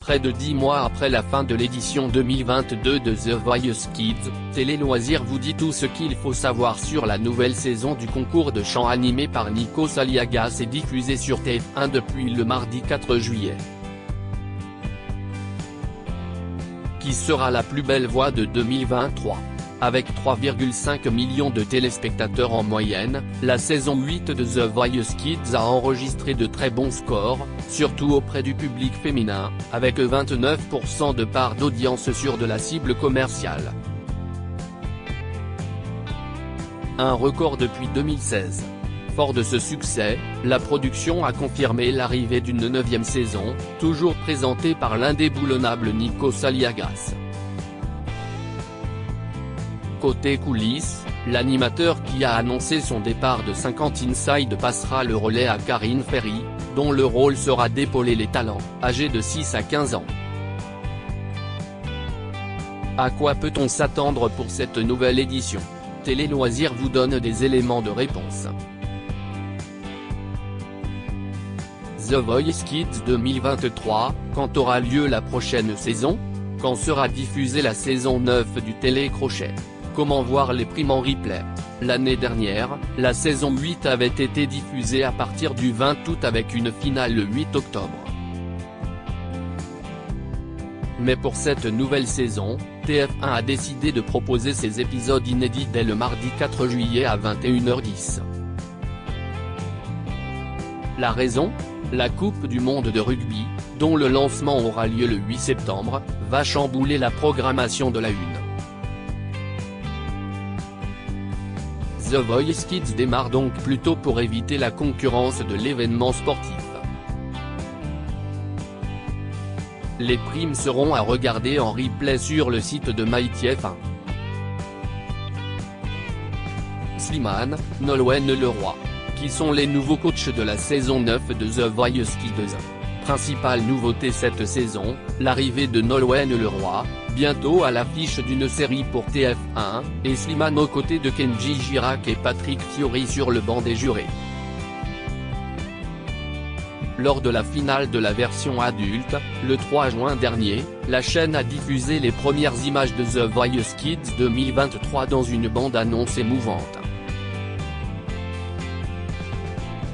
Près de 10 mois après la fin de l'édition 2022 de The Voice Kids, Télé Loisirs vous dit tout ce qu'il faut savoir sur la nouvelle saison du concours de chant animé par Nikos Aliagas et diffusé sur TF1 depuis le mardi 4 juillet. Qui sera la plus belle voix de 2023 ? Avec 3,5 millions de téléspectateurs en moyenne, la saison 8 de The Voice Kids a enregistré de très bons scores, surtout auprès du public féminin, avec 29% de part d'audience sur de la cible commerciale. Un record depuis 2016. Fort de ce succès, la production a confirmé l'arrivée d'une 9e saison, toujours présentée par l'indéboulonnable Nikos Aliagas. Côté coulisses, l'animateur qui a annoncé son départ de 50 Inside passera le relais à Karine Ferry, dont le rôle sera d'épauler les talents, âgés de 6 à 15 ans. À quoi peut-on s'attendre pour cette nouvelle édition ? Télé Loisirs vous donne des éléments de réponse. The Voice Kids 2023, quand aura lieu la prochaine saison ? Quand sera diffusée la saison 9 du télécrochet ? Comment voir les primes en replay ? L'année dernière, la saison 8 avait été diffusée à partir du 20 août avec une finale le 8 octobre. Mais pour cette nouvelle saison, TF1 a décidé de proposer ces épisodes inédits dès le mardi 4 juillet à 21h10. La raison ? La Coupe du monde de rugby, dont le lancement aura lieu le 8 septembre, va chambouler la programmation de la Une. The Voice Kids démarre donc plus tôt pour éviter la concurrence de l'événement sportif. Les primes seront à regarder en replay sur le site de MyTF1. Slimane, Nolwenn Leroy. Qui sont les nouveaux coachs de la saison 9 de The Voice Kids ? Principale nouveauté cette saison, l'arrivée de Nolwenn Leroy, bientôt à l'affiche d'une série pour TF1, et Slimane aux côtés de Kenji Girac et Patrick Fiori sur le banc des jurés. Lors de la finale de la version adulte, le 3 juin dernier, la chaîne a diffusé les premières images de The Voice Kids 2023 dans une bande-annonce émouvante.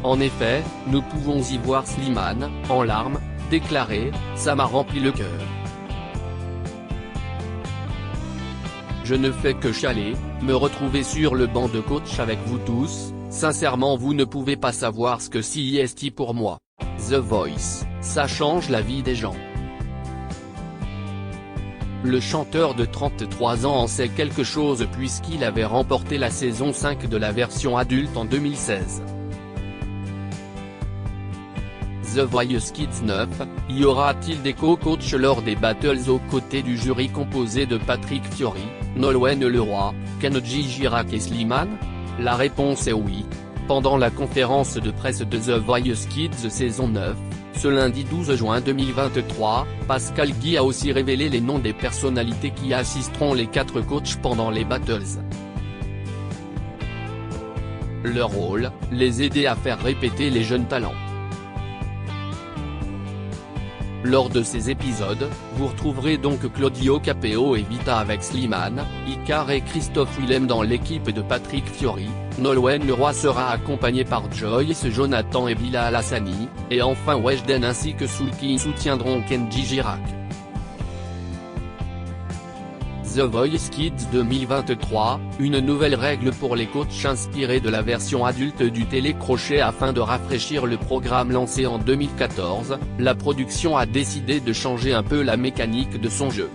En effet, nous pouvons y voir Slimane, en larmes, déclarer « Ça m'a rempli le cœur. Je ne fais que chialer, me retrouver sur le banc de coach avec vous tous, sincèrement vous ne pouvez pas savoir ce que c'est pour moi. The Voice, ça change la vie des gens. » Le chanteur de 33 ans en sait quelque chose puisqu'il avait remporté la saison 5 de la version adulte en 2016. The Voice Kids 9, y aura-t-il des co-coachs lors des battles aux côtés du jury composé de Patrick Fiori, Nolwenn Leroy, Kenji Girac et Slimane ? La réponse est oui. Pendant la conférence de presse de The Voice Kids saison 9, ce lundi 12 juin 2023, Pascal Guy a aussi révélé les noms des personnalités qui assisteront les 4 coachs pendant les battles. Leur rôle, les aider à faire répéter les jeunes talents. Lors de ces épisodes, vous retrouverez donc Claudio Capeo et Vita avec Slimane, Icar et Christophe Willem dans l'équipe de Patrick Fiori, Nolwenn Leroy sera accompagné par Joyce Jonathan et Bilal Hassani, et enfin Weshden ainsi que Soulki soutiendront Kenji Girac. The Voice Kids 2023, une nouvelle règle pour les coachs inspirée de la version adulte du télécrochet afin de rafraîchir le programme lancé en 2014, la production a décidé de changer un peu la mécanique de son jeu.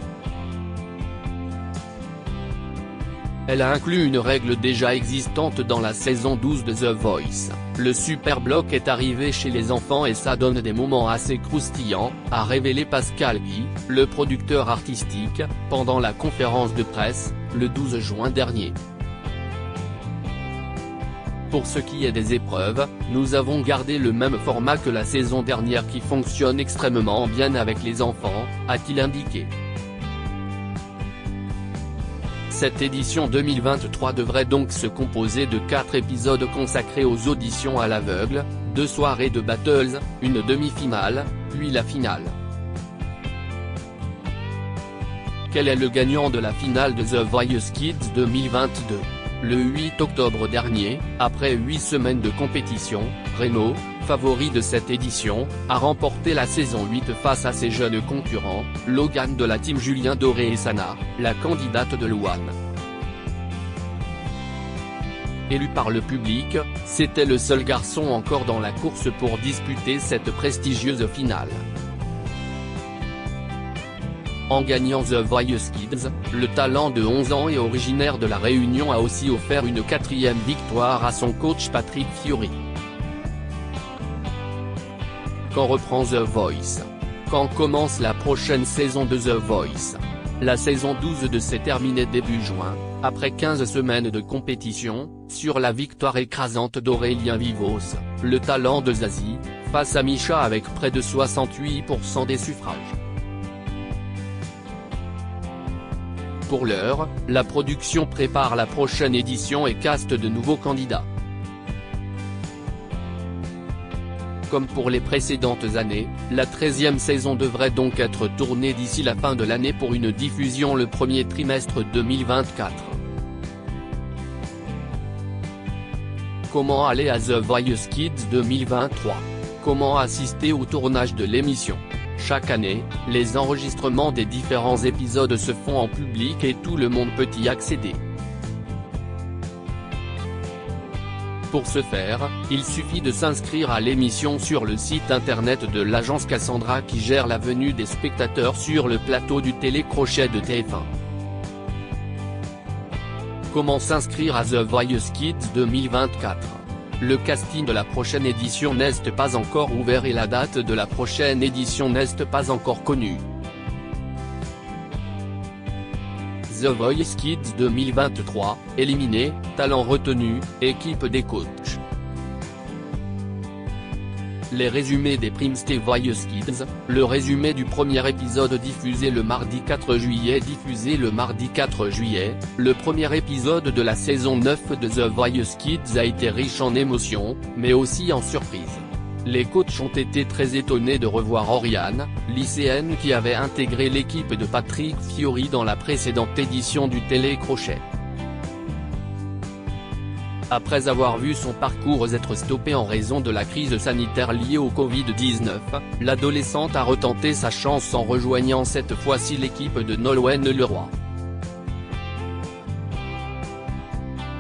Elle a inclus une règle déjà existante dans la saison 12 de The Voice. Le super bloc est arrivé chez les enfants et ça donne des moments assez croustillants, a révélé Pascal Guy, le producteur artistique, pendant la conférence de presse, le 12 juin dernier. Pour ce qui est des épreuves, nous avons gardé le même format que la saison dernière qui fonctionne extrêmement bien avec les enfants, a-t-il indiqué. Cette édition 2023 devrait donc se composer de 4 épisodes consacrés aux auditions à l'aveugle, 2 soirées de battles, une demi-finale, puis la finale. quel est le gagnant de la finale de The Voice Kids 2022. Le 8 octobre dernier, après 8 semaines de compétition, Reno, favori de cette édition, a remporté la saison 8 face à ses jeunes concurrents, Logan de la team Julien Doré et Sana, la candidate de Louane. Élu par le public, c'était le seul garçon encore dans la course pour disputer cette prestigieuse finale. En gagnant The Voice Kids, le talent de 11 ans et originaire de La Réunion a aussi offert une 4e victoire à son coach Patrick Fiori. Quand reprend The Voice? Quand commence la prochaine saison de The Voice? La saison 12 s'est terminée début juin, après 15 semaines de compétition, sur la victoire écrasante d'Aurélien Vivos, le talent de Zazie, face à Misha avec près de 68% des suffrages. Pour l'heure, la production prépare la prochaine édition et caste de nouveaux candidats. Comme pour les précédentes années, la 13e saison devrait donc être tournée d'ici la fin de l'année pour une diffusion le premier trimestre 2024. Comment aller à The Voice Kids 2023? Comment assister au tournage de l'émission? Chaque année, les enregistrements des différents épisodes se font en public et tout le monde peut y accéder. Pour ce faire, il suffit de s'inscrire à l'émission sur le site internet de l'agence Cassandra qui gère la venue des spectateurs sur le plateau du télécrochet de TF1. Comment s'inscrire à The Voice Kids 2024? Le casting de la prochaine édition n'est pas encore ouvert et la date de la prochaine édition n'est pas encore connue. The Voice Kids 2023, éliminé, talent retenu, équipe des coachs. Les résumés des primes The Voice Kids, le résumé du premier épisode diffusé le mardi 4 juillet le premier épisode de la saison 9 de The Voice Kids a été riche en émotions, mais aussi en surprises. Les coachs ont été très étonnés de revoir Oriane, lycéenne qui avait intégré l'équipe de Patrick Fiori dans la précédente édition du télécrochet. Après avoir vu son parcours être stoppé en raison de la crise sanitaire liée au Covid-19, l'adolescente a retenté sa chance en rejoignant cette fois-ci l'équipe de Nolwenn Leroy.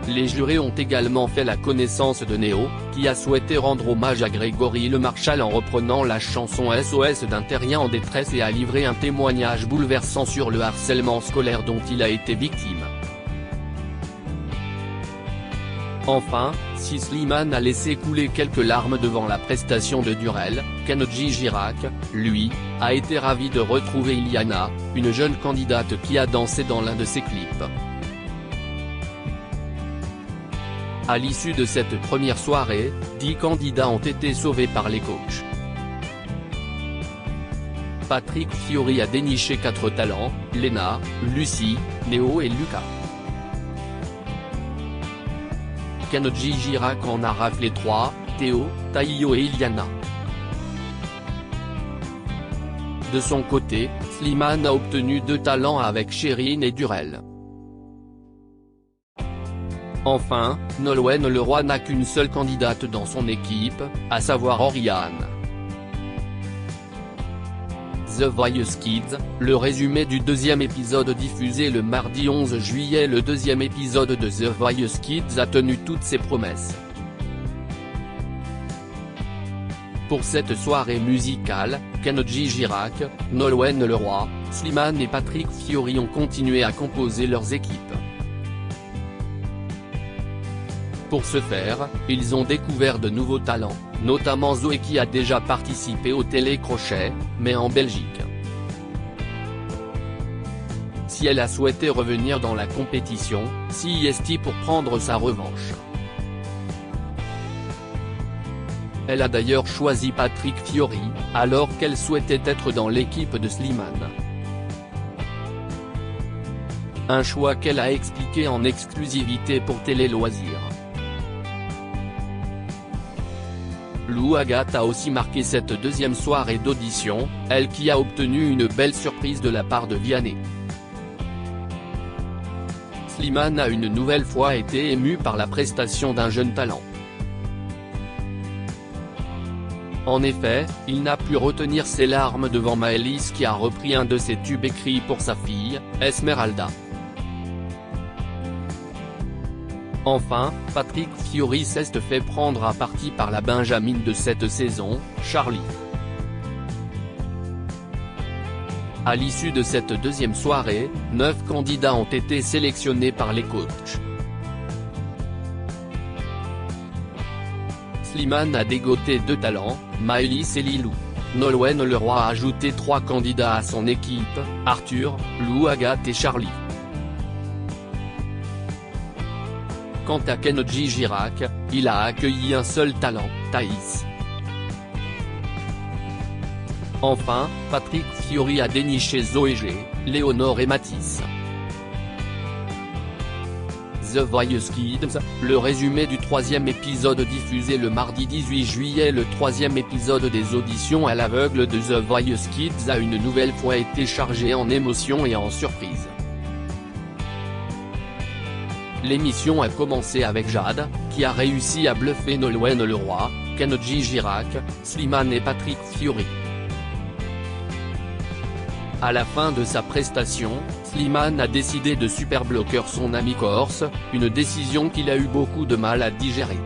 Les jurés ont également fait la connaissance de Néo, qui a souhaité rendre hommage à Grégory Le Marchal en reprenant la chanson SOS d'un terrien en détresse et a livré un témoignage bouleversant sur le harcèlement scolaire dont il a été victime. Enfin, si Slimane a laissé couler quelques larmes devant la prestation de Durel, Kenji Girac, lui, a été ravi de retrouver Iliana, une jeune candidate qui a dansé dans l'un de ses clips. À l'issue de cette première soirée, 10 candidats ont été sauvés par les coachs. Patrick Fiori a déniché 4 talents, Léna, Lucie, Néo et Lucas. Kenji Girac en a raflé 3, Théo, Taïyo et Iliana. De son côté, Slimane a obtenu 2 talents avec Chérine et Durel. Enfin, Nolwenn Leroy n'a qu'une seule candidate dans son équipe, à savoir Oriane. The Voice Kids, le résumé du deuxième épisode diffusé le mardi 11 juillet. Le deuxième épisode de The Voice Kids a tenu toutes ses promesses. Pour cette soirée musicale, Kenji Girac, Nolwenn Leroy, Slimane et Patrick Fiori ont continué à composer leurs équipes. Pour ce faire, ils ont découvert de nouveaux talents, notamment Zoé qui a déjà participé au télécrochet, mais en Belgique. Si elle a souhaité revenir dans la compétition, si est pour prendre sa revanche. Elle a d'ailleurs choisi Patrick Fiori, alors qu'elle souhaitait être dans l'équipe de Slimane. Un choix qu'elle a expliqué en exclusivité pour Télé Loisirs. Lou Agathe a aussi marqué cette deuxième soirée d'audition, elle qui a obtenu une belle surprise de la part de Vianney. Slimane a une nouvelle fois été ému par la prestation d'un jeune talent. En effet, il n'a pu retenir ses larmes devant Maëlys qui a repris un de ses tubes écrits pour sa fille, Esmeralda. Enfin, Patrick Fiori s'est fait prendre à partie par la Benjamin de cette saison, Charlie. À l'issue de cette deuxième soirée, 9 candidats ont été sélectionnés par les coachs. Slimane a dégoté 2 talents, Maëlys et Lilou. Nolwenn Leroy a ajouté 3 candidats à son équipe, Arthur, Lou, Agathe et Charlie. Quant à Kenji Girac, il a accueilli un seul talent, Thaïs. Enfin, Patrick Fiori a déniché Zoé G, Léonore et Mathis. The Voice Kids, le résumé du 3e épisode diffusé le mardi 18 juillet. Le 3e épisode des auditions à l'aveugle de The Voice Kids a une nouvelle fois été chargé en émotions et en surprises. L'émission a commencé avec Jade, qui a réussi à bluffer Nolwenn Leroy, Kenji Girac, Slimane et Patrick Fiori. À la fin de sa prestation, Slimane a décidé de superbloquer son ami corse, une décision qu'il a eu beaucoup de mal à digérer.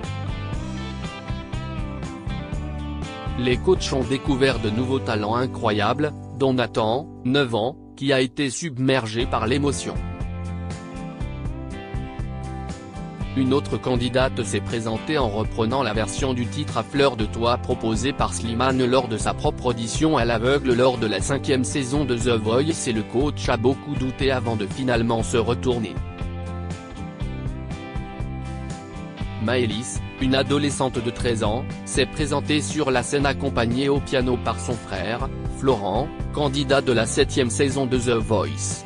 Les coachs ont découvert de nouveaux talents incroyables, dont Nathan, 9 ans, qui a été submergé par l'émotion. Une autre candidate s'est présentée en reprenant la version du titre à fleur de toit proposée par Slimane lors de sa propre audition à l'aveugle lors de la 5e saison de The Voice et le coach a beaucoup douté avant de finalement se retourner. Maëlys, une adolescente de 13 ans, s'est présentée sur la scène accompagnée au piano par son frère, Florent, candidat de la 7e saison de The Voice.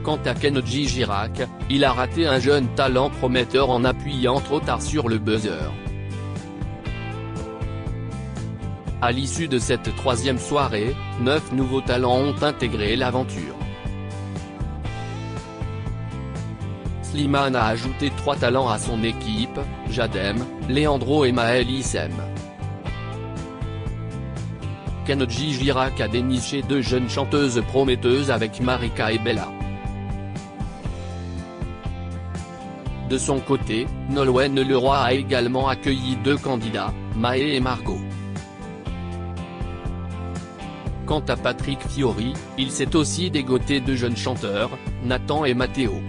Quant à Kenji Girac, il a raté un jeune talent prometteur en appuyant trop tard sur le buzzer. À l'issue de cette 3e soirée, 9 nouveaux talents ont intégré l'aventure. Slimane a ajouté 3 talents à son équipe, Jadem, Leandro et Maëlys M. Kenji Girac a déniché 2 jeunes chanteuses prometteuses avec Marika et Bella. De son côté, Nolwenn Leroy a également accueilli 2 candidats, Maë et Margot. Quant à Patrick Fiori, il s'est aussi dégoté 2 jeunes chanteurs, Nathan et Matteo.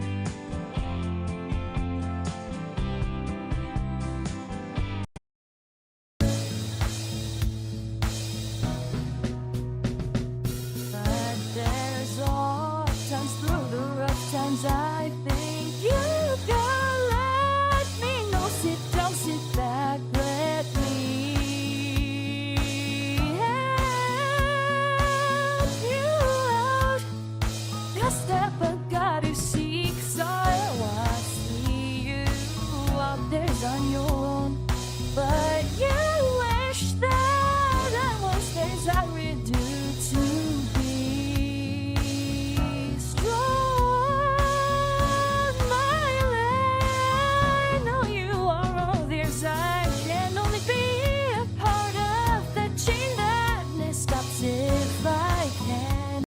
But there's all times through the rough times I think you